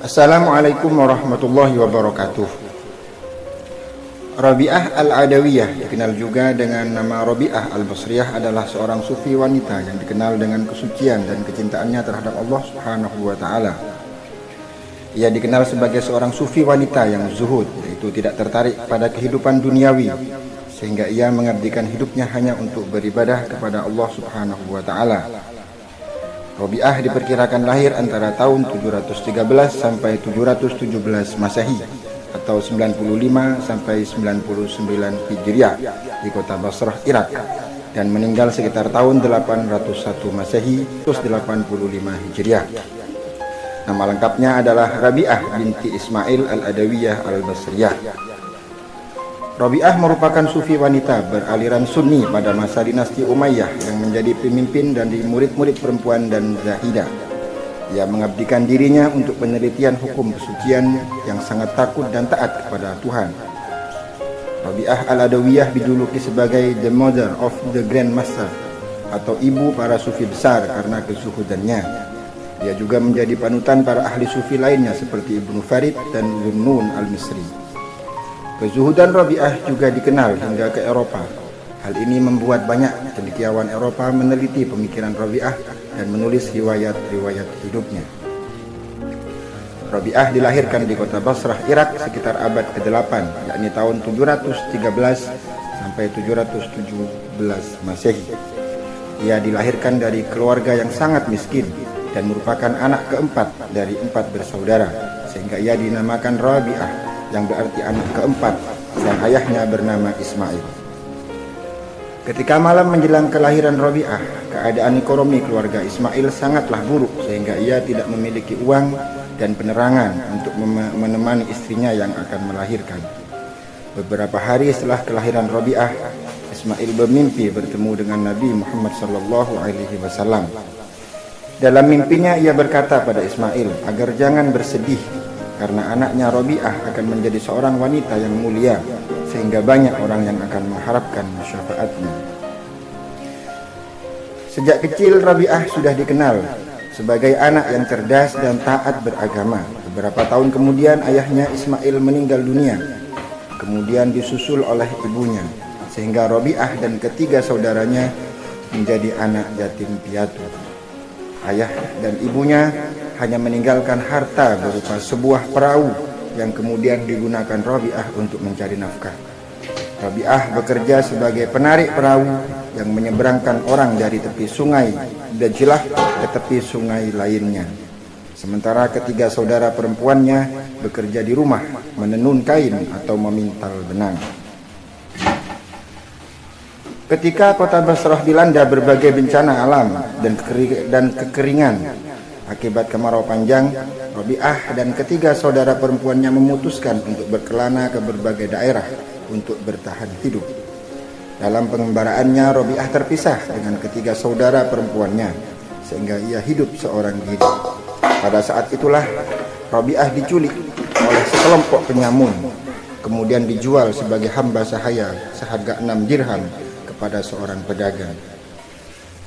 Assalamualaikum warahmatullahi wabarakatuh. Rabi'ah al-Adawiyah, dikenal juga dengan nama Rabi'ah al-Basriyah, adalah seorang sufi wanita yang dikenal dengan kesucian dan kecintaannya terhadap Allah Subhanahu wa Ta'ala. Ia dikenal sebagai seorang sufi wanita yang zuhud, yaitu tidak tertarik pada kehidupan duniawi, sehingga ia mengabdikan hidupnya hanya untuk beribadah kepada Allah Subhanahu wa Ta'ala. Rabi'ah diperkirakan lahir antara tahun 713 sampai 717 Masehi atau 95 sampai 99 Hijriah di kota Basrah, Irak, dan meninggal sekitar tahun 801 Masehi 185 Hijriah. Nama lengkapnya adalah Rabi'ah binti Ismail al-Adawiyah al-Basriyah. Rabi'ah merupakan sufi wanita beraliran Sunni pada masa dinasti Umayyah yang menjadi pemimpin dan murid-murid perempuan dan zahidah. Ia mengabdikan dirinya untuk penelitian hukum kesucian yang sangat takut dan taat kepada Tuhan. Rabi'ah al-Adawiyah dijuluki sebagai The Mother of the Grand Master atau ibu para sufi besar karena kezuhudannya. Dia juga menjadi panutan para ahli sufi lainnya seperti Ibnu Farid dan Zunnun al-Misri. Kezuhudan Rabi'ah juga dikenal hingga ke Eropa. Hal ini membuat banyak cendekiawan Eropa meneliti pemikiran Rabi'ah dan menulis riwayat-riwayat hidupnya. Rabi'ah dilahirkan di kota Basrah, Irak sekitar abad ke-8, yakni tahun 713 sampai 717 Masehi. Ia dilahirkan dari keluarga yang sangat miskin dan merupakan anak keempat dari 4 bersaudara, sehingga ia dinamakan Rabi'ah, yang berarti anak keempat, dan ayahnya bernama Ismail. Ketika malam menjelang kelahiran Rabi'ah, keadaan ekonomi keluarga Ismail sangatlah buruk sehingga ia tidak memiliki uang dan penerangan untuk menemani istrinya yang akan melahirkan. Beberapa hari setelah kelahiran Rabi'ah, Ismail bermimpi bertemu dengan Nabi Muhammad SAW. Dalam mimpinya ia berkata pada Ismail agar jangan bersedih, karena anaknya Rabi'ah akan menjadi seorang wanita yang mulia, sehingga banyak orang yang akan mengharapkan syafaatnya. Sejak kecil Rabi'ah sudah dikenal sebagai anak yang cerdas dan taat beragama. Beberapa tahun kemudian ayahnya Ismail meninggal dunia, kemudian disusul oleh ibunya, sehingga Rabi'ah dan ketiga saudaranya menjadi anak yatim piatu. Ayah dan ibunya hanya meninggalkan harta berupa sebuah perahu yang kemudian digunakan Rabi'ah untuk mencari nafkah. Rabi'ah bekerja sebagai penarik perahu yang menyeberangkan orang dari tepi sungai Dajlah ke tepi sungai lainnya. Sementara ketiga saudara perempuannya bekerja di rumah menenun kain atau memintal benang. Ketika kota Basrah dilanda berbagai bencana alam dan kekeringan akibat kemarau panjang, Rabi'ah dan ketiga saudara perempuannya memutuskan untuk berkelana ke berbagai daerah untuk bertahan hidup. Dalam pengembaraannya, Rabi'ah terpisah dengan ketiga saudara perempuannya, sehingga ia hidup seorang diri. Pada saat itulah Rabi'ah diculik oleh sekelompok penyamun, kemudian dijual sebagai hamba sahaya seharga 6 dirham kepada seorang pedagang.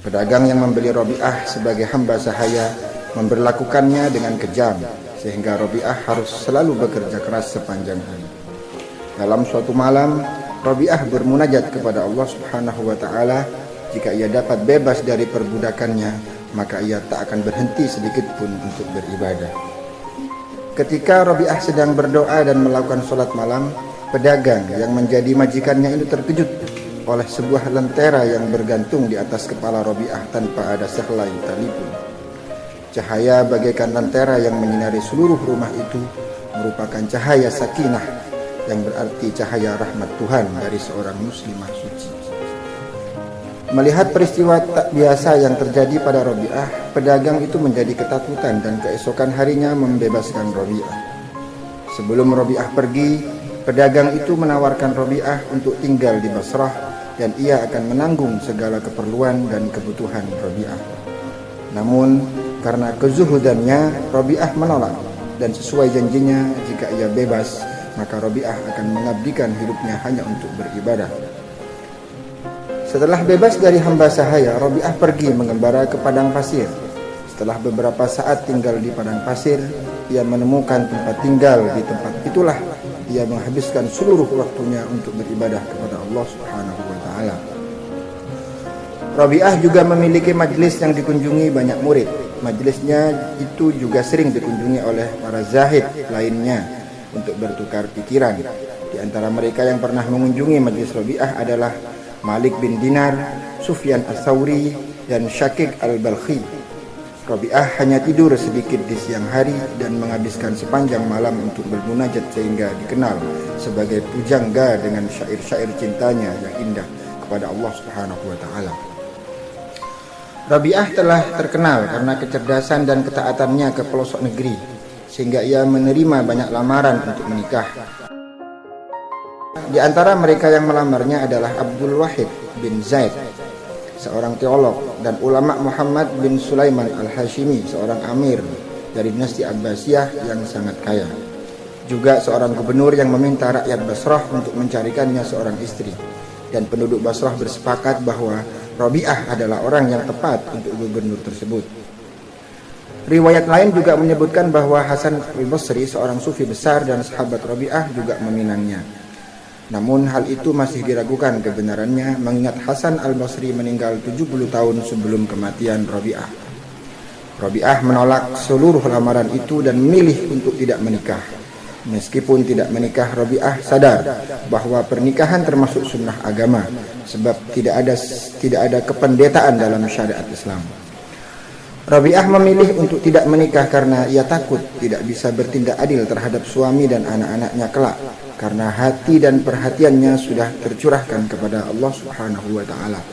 Pedagang yang membeli Rabi'ah sebagai hamba sahaya memberlakukannya dengan kejam, sehingga Rabi'ah harus selalu bekerja keras sepanjang hari. Dalam suatu malam, Rabi'ah bermunajat kepada Allah Subhanahu wa Ta'ala. Jika ia dapat bebas dari perbudakannya, maka ia tak akan berhenti sedikit pun untuk beribadah. Ketika Rabi'ah sedang berdoa dan melakukan sholat malam, pedagang yang menjadi majikannya itu terkejut oleh sebuah lentera yang bergantung di atas kepala Rabi'ah tanpa ada sehelai tali pun. Cahaya bagaikan lentera yang menyinari seluruh rumah itu merupakan cahaya sakinah, yang berarti cahaya rahmat Tuhan dari seorang muslimah suci. Melihat peristiwa tak biasa yang terjadi pada Rabi'ah, pedagang itu menjadi ketakutan dan keesokan harinya membebaskan Rabi'ah. Sebelum Rabi'ah pergi, pedagang itu menawarkan Rabi'ah untuk tinggal di Basrah dan ia akan menanggung segala keperluan dan kebutuhan Rabi'ah. Namun karena kezuhudannya, Rabi'ah menolak, dan sesuai janjinya, jika ia bebas, maka Rabi'ah akan mengabdikan hidupnya hanya untuk beribadah. Setelah bebas dari hamba sahaya, Rabi'ah pergi mengembara ke padang pasir. Setelah beberapa saat tinggal di padang pasir, ia menemukan tempat tinggal. Di tempat itulah ia menghabiskan seluruh waktunya untuk beribadah kepada Allah Subhanahu wa taala. Rabi'ah juga memiliki majelis yang dikunjungi banyak murid. Majelisnya itu juga sering dikunjungi oleh para zahid lainnya untuk bertukar pikiran. Di antara mereka yang pernah mengunjungi majelis Rabi'ah adalah Malik bin Dinar, Sufyan Ats-Tsauri, dan Syaqiq Al-Balkhi. Rabi'ah hanya tidur sedikit di siang hari dan menghabiskan sepanjang malam untuk bermunajat sehingga dikenal sebagai pujangga dengan syair-syair cintanya yang indah kepada Allah Subhanahu wa taala. Rabi'ah telah terkenal karena kecerdasan dan ketaatannya ke pelosok negeri, sehingga ia menerima banyak lamaran untuk menikah. Di antara mereka yang melamarnya adalah Abdul Wahid bin Zaid, seorang teolog, dan ulama Muhammad bin Sulaiman Al-Hashimi, seorang amir dari dinasti Abbasiyah yang sangat kaya. Juga seorang gubernur yang meminta rakyat Basrah untuk mencarikannya seorang istri. Dan penduduk Basrah bersepakat bahwa Rabi'ah adalah orang yang tepat untuk gubernur tersebut. Riwayat lain juga menyebutkan bahwa Hasan Al-Basri, seorang sufi besar dan sahabat Rabi'ah, juga meminangnya. Namun hal itu masih diragukan kebenarannya mengingat Hasan Al-Basri meninggal 70 tahun sebelum kematian Rabi'ah. Rabi'ah menolak seluruh lamaran itu dan memilih untuk tidak menikah. Meskipun tidak menikah, Rabi'ah sadar bahwa pernikahan termasuk sunnah agama, sebab tidak ada kependetaan dalam syariat Islam. Rabi'ah memilih untuk tidak menikah karena ia takut tidak bisa bertindak adil terhadap suami dan anak-anaknya kelak, karena hati dan perhatiannya sudah tercurahkan kepada Allah Subhanahu wa taala.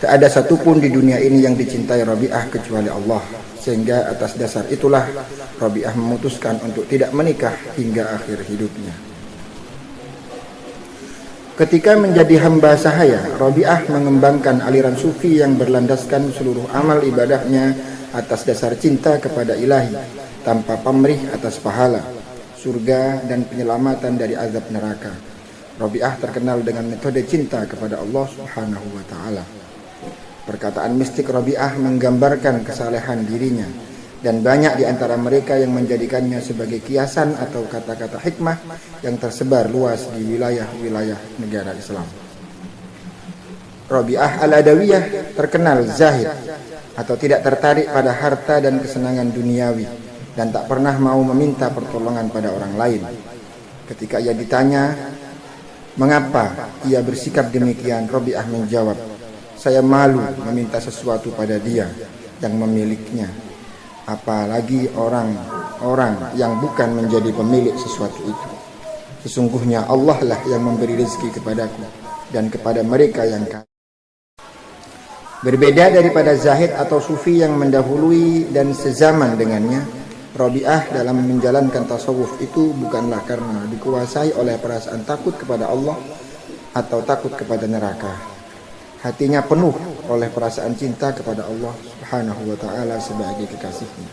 Tak ada satupun di dunia ini yang dicintai Rabi'ah kecuali Allah, sehingga atas dasar itulah Rabi'ah memutuskan untuk tidak menikah hingga akhir hidupnya. Ketika menjadi hamba sahaya, Rabi'ah mengembangkan aliran sufi yang berlandaskan seluruh amal ibadahnya atas dasar cinta kepada Ilahi, tanpa pamrih atas pahala, surga, dan penyelamatan dari azab neraka. Rabi'ah terkenal dengan metode cinta kepada Allah Subhanahu wa taala. Perkataan mistik Rabi'ah menggambarkan kesalehan dirinya, dan banyak di antara mereka yang menjadikannya sebagai kiasan atau kata-kata hikmah yang tersebar luas di wilayah-wilayah negara Islam. Rabi'ah Al-Adawiyah terkenal zahid atau tidak tertarik pada harta dan kesenangan duniawi, dan tak pernah mau meminta pertolongan pada orang lain. Ketika ia ditanya mengapa ia bersikap demikian, Rabi'ah menjawab, "Saya malu meminta sesuatu pada dia yang memilikinya, apalagi orang-orang yang bukan menjadi pemilik sesuatu itu. Sesungguhnya Allah lah yang memberi rezeki kepadaku dan kepada mereka yang kaya." Berbeda daripada zahid atau sufi yang mendahului dan sezaman dengannya, Rabi'ah dalam menjalankan tasawuf itu bukanlah karena dikuasai oleh perasaan takut kepada Allah atau takut kepada neraka. Hatinya penuh oleh perasaan cinta kepada Allah Subhanahu wa taala sebagai kekasihnya.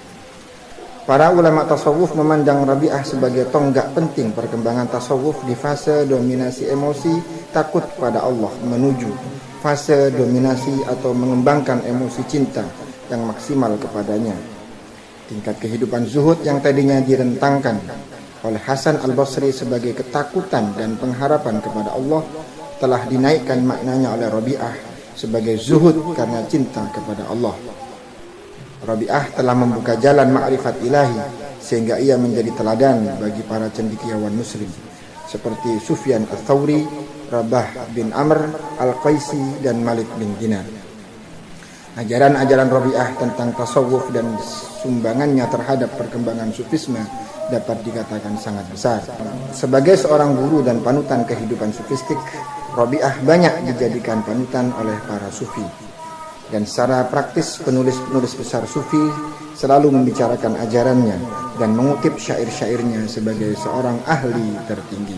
Para ulama tasawuf memandang Rabi'ah sebagai tonggak penting perkembangan tasawuf di fase dominasi emosi takut pada Allah menuju fase dominasi atau mengembangkan emosi cinta yang maksimal kepadanya. Tingkat kehidupan zuhud yang tadinya direntangkan oleh Hasan Al-Basri sebagai ketakutan dan pengharapan kepada Allah telah dinaikkan maknanya oleh Rabi'ah sebagai zuhud karena cinta kepada Allah. Rabi'ah telah membuka jalan ma'rifat ilahi sehingga ia menjadi teladan bagi para cendekiawan muslim seperti Sufyan Ats-Tsauri, Rabah bin Amr Al-Qaisi, dan Malik bin Dinar. Ajaran-ajaran Rabi'ah tentang tasawuf dan sumbangannya terhadap perkembangan sufisme dapat dikatakan sangat besar. Sebagai seorang guru dan panutan kehidupan sufistik, Rabi'ah banyak dijadikan panutan oleh para sufi. Dan secara praktis penulis-penulis besar sufi selalu membicarakan ajarannya dan mengutip syair-syairnya sebagai seorang ahli tertinggi.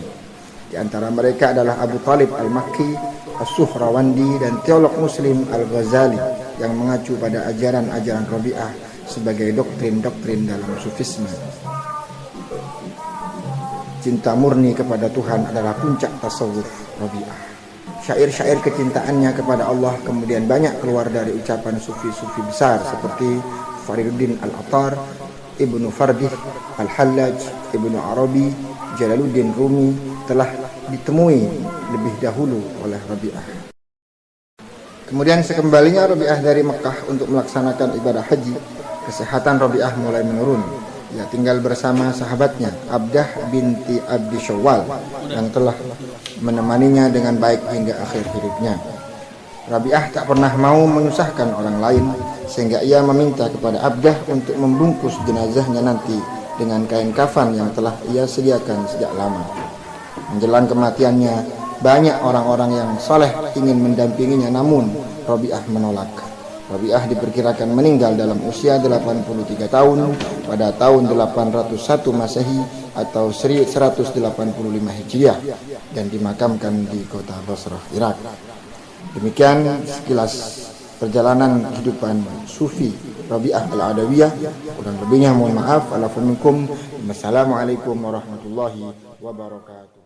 Di antara mereka adalah Abu Talib Al-Makki, As-Suhrawandi, dan teolog muslim Al-Ghazali yang mengacu pada ajaran-ajaran Rabi'ah sebagai doktrin-doktrin dalam sufisme. Cinta murni kepada Tuhan adalah puncak tasawuf Rabi'ah. Syair-syair kecintaannya kepada Allah kemudian banyak keluar dari ucapan sufi-sufi besar seperti Fariduddin Al-Attar, Ibnu Fardih, Al-Hallaj, Ibnu Arabi, Jalaluddin Rumi telah ditemui lebih dahulu oleh Rabi'ah. Kemudian sekembalinya Rabi'ah dari Mekah untuk melaksanakan ibadah haji, kesehatan Rabi'ah mulai menurun. Ia tinggal bersama sahabatnya Abdah binti Abdi Syawal yang telah menemaninya dengan baik hingga akhir hidupnya. Rabi'ah tak pernah mau menyusahkan orang lain, sehingga ia meminta kepada Abdah untuk membungkus jenazahnya nanti dengan kain kafan yang telah ia sediakan sejak lama. Menjelang kematiannya, banyak orang-orang yang saleh ingin mendampinginya, namun Rabi'ah menolak. Rabi'ah diperkirakan meninggal dalam usia 83 tahun pada tahun 801 Masehi atau 185 Hijriah dan dimakamkan di kota Basrah, Irak. Demikian sekilas perjalanan kehidupan Sufi Rabi'ah Al-Adawiyah. Kurang lebihnya mohon maaf. Wassalamualaikum warahmatullahi wabarakatuh.